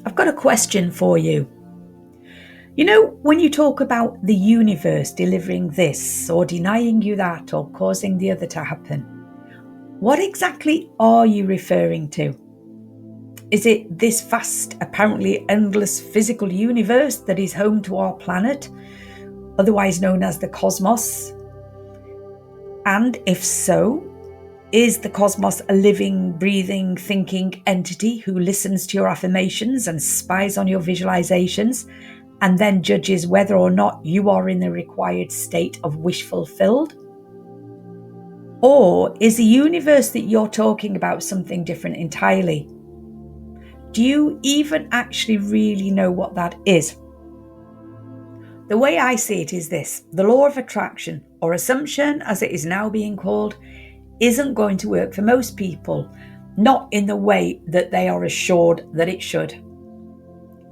I've got a question for you. You know, when you talk about the universe delivering this or denying you that or causing the other to happen, what exactly are you referring to? Is it this vast, apparently endless physical universe that is home to our planet, otherwise known as the cosmos? And if so, is the cosmos a living, breathing, thinking entity who listens to your affirmations and spies on your visualizations and then judges whether or not you are in the required state of wish fulfilled? Or is the universe that you're talking about something different entirely? Do you even actually really know what that is? The way I see it is this: the law of attraction, or assumption as it is now being called, isn't going to work for most people, not in the way that they are assured that it should.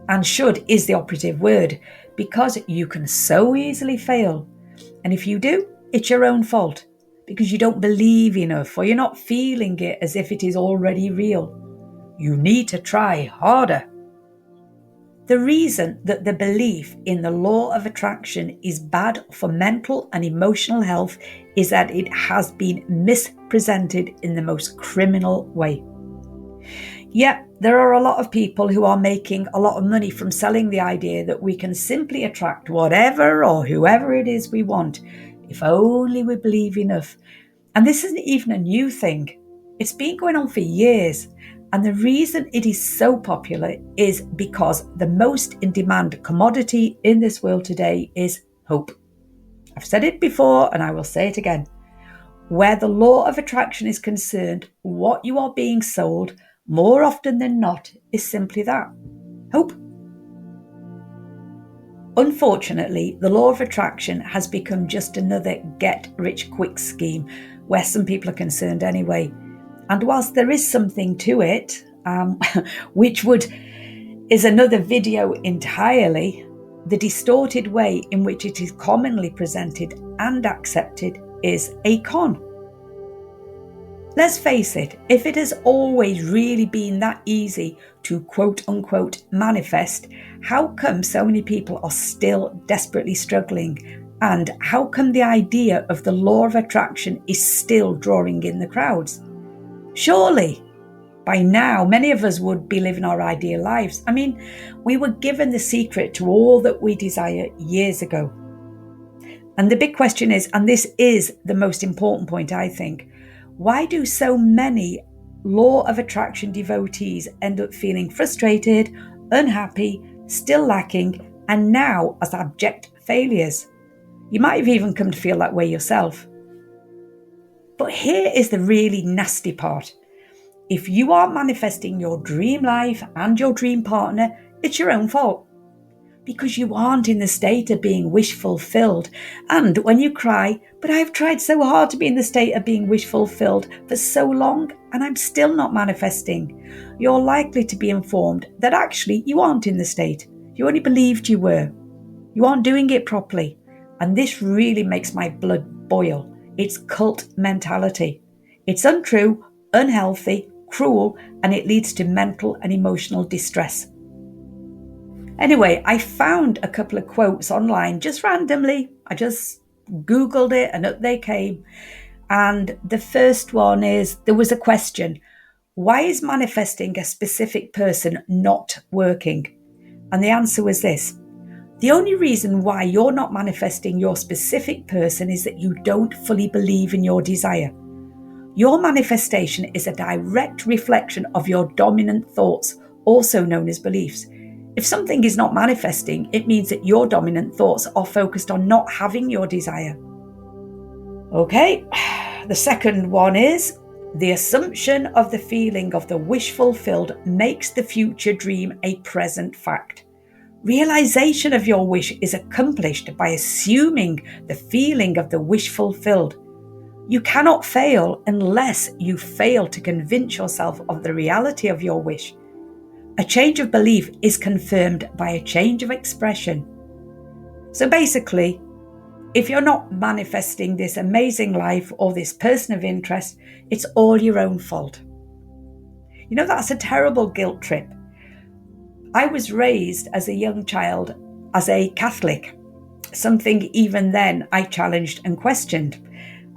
And should is the operative word, because you can so easily fail. And if you do, it's your own fault, because you don't believe enough or you're not feeling it as if it is already real. You need to try harder. The reason that the belief in the law of attraction is bad for mental and emotional health is that it has been mispresented in the most criminal way. Yet, there are a lot of people who are making a lot of money from selling the idea that we can simply attract whatever or whoever it is we want, if only we believe enough. And this isn't even a new thing. It's been going on for years. And the reason it is so popular is because the most in-demand commodity in this world today is hope. I've said it before and I will say it again. Where the law of attraction is concerned, what you are being sold more often than not is simply that: hope. Unfortunately, the law of attraction has become just another get-rich-quick scheme where some people are concerned anyway. And whilst there is something to it, which is another video entirely, the distorted way in which it is commonly presented and accepted is a con. Let's face it, if it has always really been that easy to quote unquote manifest, how come so many people are still desperately struggling? And how come the idea of the law of attraction is still drawing in the crowds? Surely, by now, many of us would be living our ideal lives. I mean, we were given the secret to all that we desire years ago. And the big question is, and this is the most important point, I think, why do so many law of attraction devotees end up feeling frustrated, unhappy, still lacking, and now as abject failures? You might have even come to feel that way yourself. But here is the really nasty part. If you are manifesting your dream life and your dream partner, it's your own fault. Because you aren't in the state of being wish fulfilled. And when you cry, but I've tried so hard to be in the state of being wish fulfilled for so long and I'm still not manifesting, you're likely to be informed that actually you aren't in the state. You only believed you were. You aren't doing it properly. And this really makes my blood boil. It's cult mentality. It's untrue, unhealthy, cruel, and it leads to mental and emotional distress. Anyway, I found a couple of quotes online just randomly. I just Googled it and up they came. And the first one is, there was a question: why is manifesting a specific person not working? And the answer was this: the only reason why you're not manifesting your specific person is that you don't fully believe in your desire. Your manifestation is a direct reflection of your dominant thoughts, also known as beliefs. If something is not manifesting, it means that your dominant thoughts are focused on not having your desire. Okay, the second one is, the assumption of the feeling of the wish fulfilled makes the future dream a present fact. Realization of your wish is accomplished by assuming the feeling of the wish fulfilled. You cannot fail unless you fail to convince yourself of the reality of your wish. A change of belief is confirmed by a change of expression. So basically, if you're not manifesting this amazing life or this person of interest, it's all your own fault. You know, that's a terrible guilt trip. I was raised as a young child as a Catholic, something even then I challenged and questioned,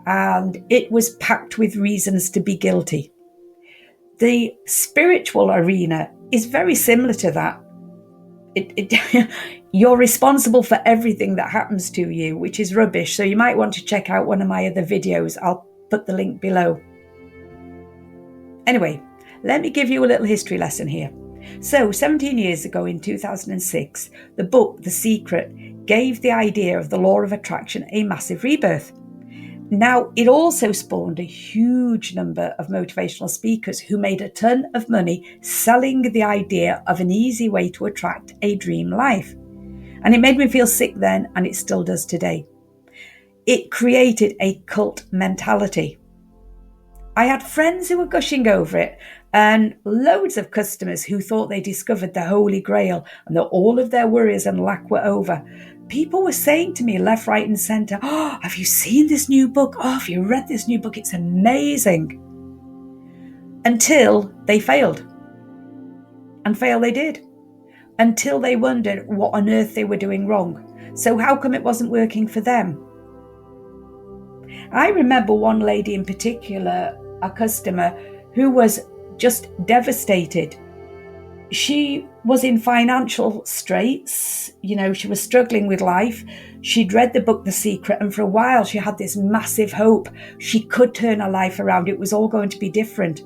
and it was packed with reasons to be guilty. The spiritual arena is very similar to that. You're responsible for everything that happens to you, which is rubbish. So you might want to check out one of my other videos. I'll put the link below. Anyway, let me give you a little history lesson here. So 17 years ago in 2006, the book The Secret gave the idea of the law of attraction a massive rebirth. Now, it also spawned a huge number of motivational speakers who made a ton of money selling the idea of an easy way to attract a dream life. And it made me feel sick then, and it still does today. It created a cult mentality. I had friends who were gushing over it, and loads of customers who thought they discovered the Holy Grail and that all of their worries and lack were over. People were saying to me left, right and centre, "Oh, have you seen this new book? Oh, have you read this new book? It's amazing." Until they failed. And fail they did. Until they wondered what on earth they were doing wrong. So how come it wasn't working for them? I remember one lady in particular, a customer, who was just devastated. She was in financial straits, she was struggling with life. She'd read the book The Secret, and for a while she had this massive hope she could turn her life around. It was all going to be different.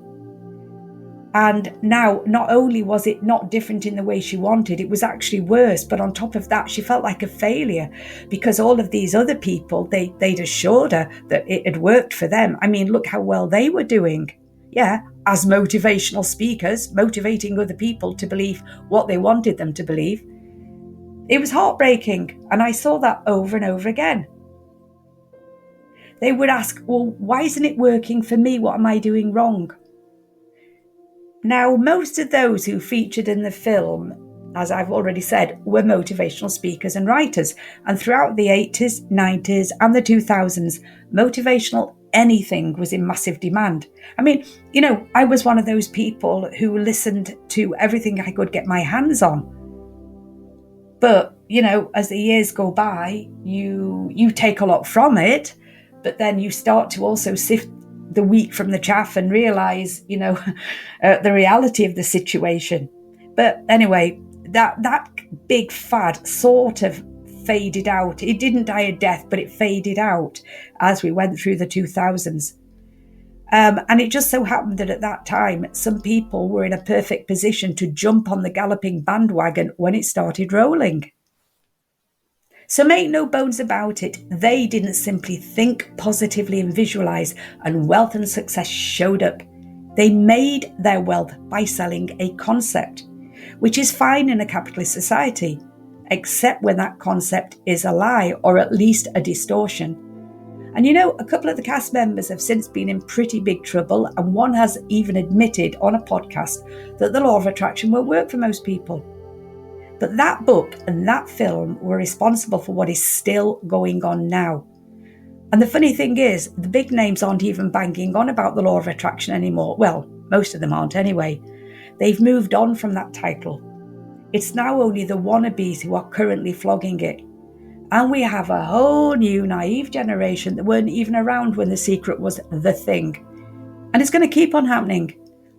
And now, not only was it not different in the way she wanted, it was actually worse. But on top of that, she felt like a failure because all of these other people, they'd assured her that it had worked for them. I mean, look how well they were doing. Yeah, as motivational speakers, motivating other people to believe what they wanted them to believe. It was heartbreaking. And I saw that over and over again. They would ask, well, why isn't it working for me? What am I doing wrong? Now, most of those who featured in the film, as I've already said, were motivational speakers and writers. And throughout the 80s, 90s and the 2000s, motivational anything was in massive demand. I mean, I was one of those people who listened to everything I could get my hands on. But, as the years go by, you take a lot from it, but then you start to also sift the wheat from the chaff and realize, the reality of the situation. But anyway, that big fad sort of faded out. It didn't die a death, but it faded out as we went through the 2000s. And it just so happened that at that time, some people were in a perfect position to jump on the galloping bandwagon when it started rolling. So make no bones about it, they didn't simply think positively and visualize, and wealth and success showed up. They made their wealth by selling a concept, which is fine in a capitalist society, except when that concept is a lie or at least a distortion. And a couple of the cast members have since been in pretty big trouble, and one has even admitted on a podcast that the law of attraction won't work for most people. But that book and that film were responsible for what is still going on now. And the funny thing is, the big names aren't even banging on about the law of attraction anymore. Well, most of them aren't anyway. They've moved on from that title. It's now only the wannabes who are currently flogging it. And we have a whole new naive generation that weren't even around when The Secret was the thing. And it's going to keep on happening.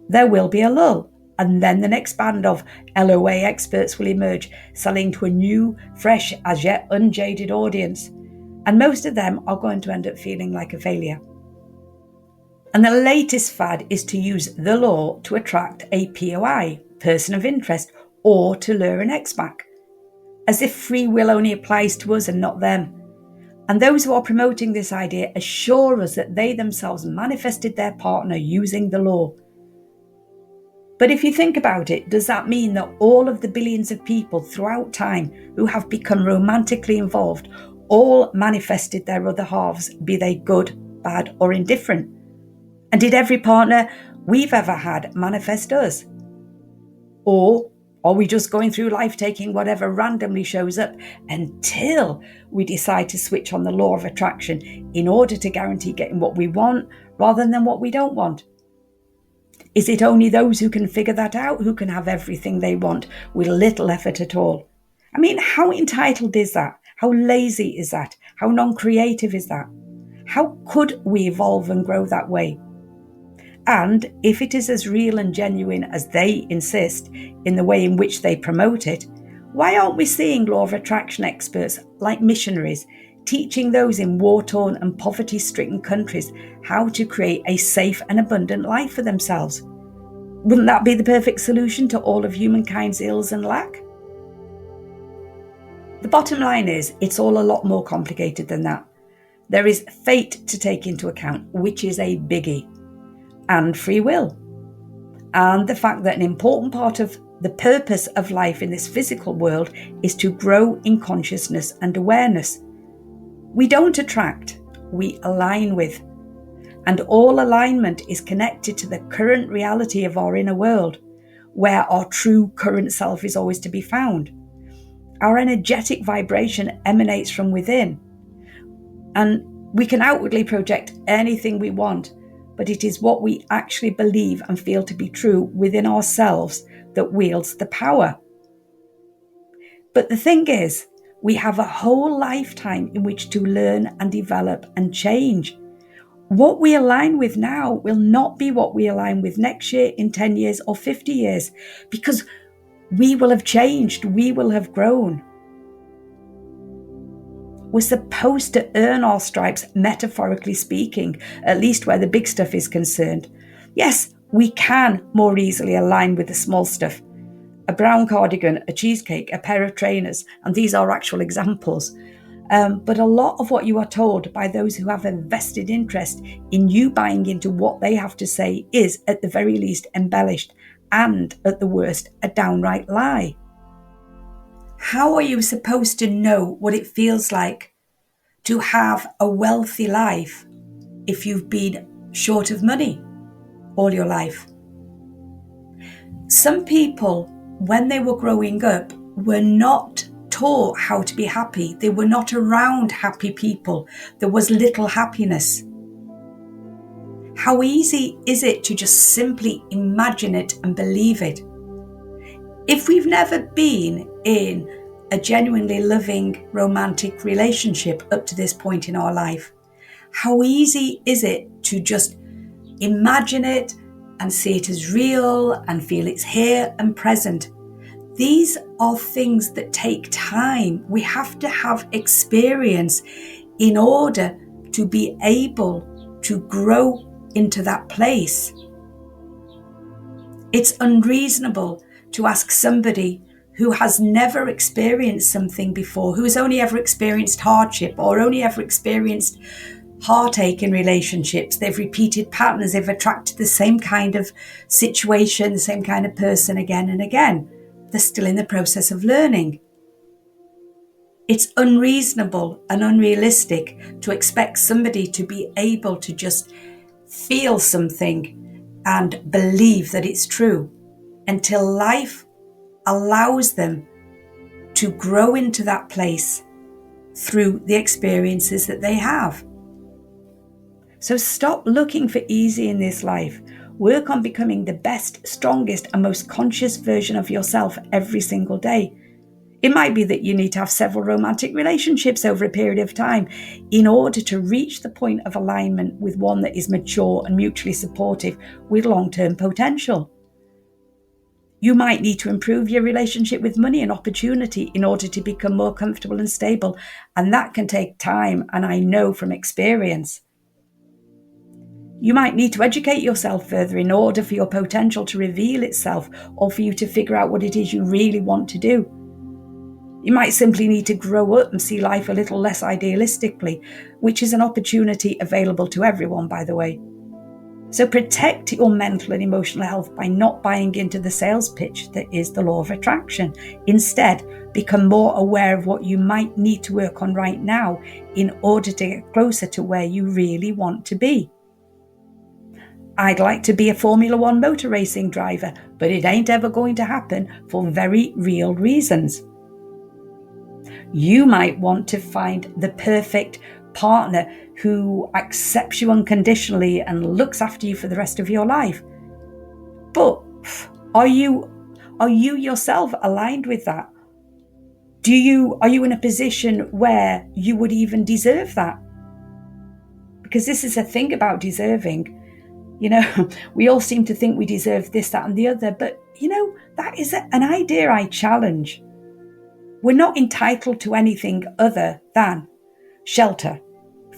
There will be a lull. And then the next band of LOA experts will emerge, selling to a new, fresh, as yet unjaded audience. And most of them are going to end up feeling like a failure. And the latest fad is to use the law to attract a POI, person of interest, or to lure an ex back, as if free will only applies to us and not them. And those who are promoting this idea assure us that they themselves manifested their partner using the law. But if you think about it, does that mean that all of the billions of people throughout time who have become romantically involved all manifested their other halves, be they good, bad or indifferent? And did every partner we've ever had manifest us? Or are we just going through life taking whatever randomly shows up until we decide to switch on the law of attraction in order to guarantee getting what we want rather than what we don't want? Is it only those who can figure that out who can have everything they want with little effort at all? I mean, how entitled is that? How lazy is that? How non-creative is that? How could we evolve and grow that way? And if it is as real and genuine as they insist in the way in which they promote it, why aren't we seeing law of attraction experts like missionaries teaching those in war-torn and poverty-stricken countries how to create a safe and abundant life for themselves? Wouldn't that be the perfect solution to all of humankind's ills and lack? The bottom line is, it's all a lot more complicated than that. There is fate to take into account, which is a biggie, and free will, and the fact that an important part of the purpose of life in this physical world is to grow in consciousness and awareness. We don't attract, we align with. And all alignment is connected to the current reality of our inner world, where our true current self is always to be found. Our energetic vibration emanates from within, and we can outwardly project anything we want, but it is what we actually believe and feel to be true within ourselves that wields the power. But the thing is, we have a whole lifetime in which to learn and develop and change. What we align with now will not be what we align with next year, in 10 years or 50 years, because we will have changed, we will have grown. We're supposed to earn our stripes, metaphorically speaking, at least where the big stuff is concerned. Yes, we can more easily align with the small stuff. A brown cardigan, a cheesecake, a pair of trainers, and these are actual examples. But a lot of what you are told by those who have a vested interest in you buying into what they have to say is, at the very least, embellished, and at the worst, a downright lie. How are you supposed to know what it feels like to have a wealthy life if you've been short of money all your life? Some people, when they were growing up, were not taught how to be happy. They were not around happy people. There was little happiness. How easy is it to just simply imagine it and believe it? If we've never been in a genuinely loving romantic relationship up to this point in our life, how easy is it to just imagine it and see it as real and feel it's here and present? These are things that take time. We have to have experience in order to be able to grow into that place. It's unreasonable to ask somebody who has never experienced something before, who has only ever experienced hardship or only ever experienced heartache in relationships. They've repeated patterns, they've attracted the same kind of situation, the same kind of person again and again. They're still in the process of learning. It's unreasonable and unrealistic to expect somebody to be able to just feel something and believe that it's true until life allows them to grow into that place through the experiences that they have. So stop looking for easy in this life. Work on becoming the best, strongest, and most conscious version of yourself every single day. It might be that you need to have several romantic relationships over a period of time in order to reach the point of alignment with one that is mature and mutually supportive with long-term potential. You might need to improve your relationship with money and opportunity in order to become more comfortable and stable, and that can take time, and I know from experience. You might need to educate yourself further in order for your potential to reveal itself, or for you to figure out what it is you really want to do. You might simply need to grow up and see life a little less idealistically, which is an opportunity available to everyone, by the way. So protect your mental and emotional health by not buying into the sales pitch that is the law of attraction. Instead, become more aware of what you might need to work on right now in order to get closer to where you really want to be. I'd like to be a Formula One motor racing driver, but it ain't ever going to happen for very real reasons. You might want to find the perfect partner who accepts you unconditionally and looks after you for the rest of your life. But are you yourself aligned with that? Are you in a position where you would even deserve that? Because this is a thing about deserving. We all seem to think we deserve this, that, and the other. But, that is an idea I challenge. We're not entitled to anything other than shelter,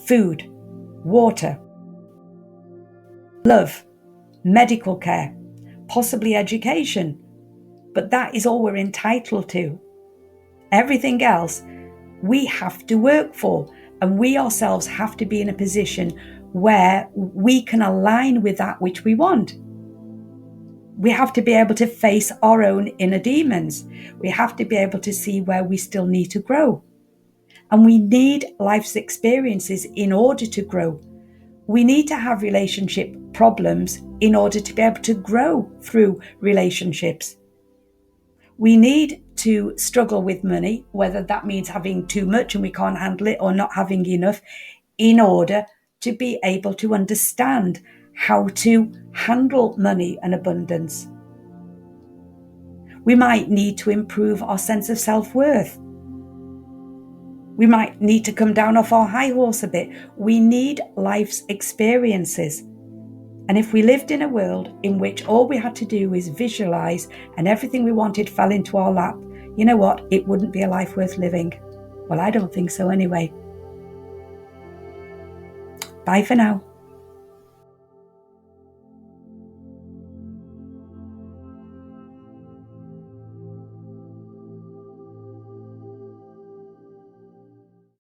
food, water, love, medical care, possibly education. But that is all we're entitled to. Everything else we have to work for, and we ourselves have to be in a position where we can align with that which we want. We have to be able to face our own inner demons. We have to be able to see where we still need to grow. And we need life's experiences in order to grow. We need to have relationship problems in order to be able to grow through relationships. We need to struggle with money, whether that means having too much and we can't handle it, or not having enough, in order to be able to understand how to handle money and abundance. We might need to improve our sense of self-worth. We might need to come down off our high horse a bit. We need life's experiences. And if we lived in a world in which all we had to do is visualize and everything we wanted fell into our lap, you know what? It wouldn't be a life worth living. Well, I don't think so anyway. Bye for now.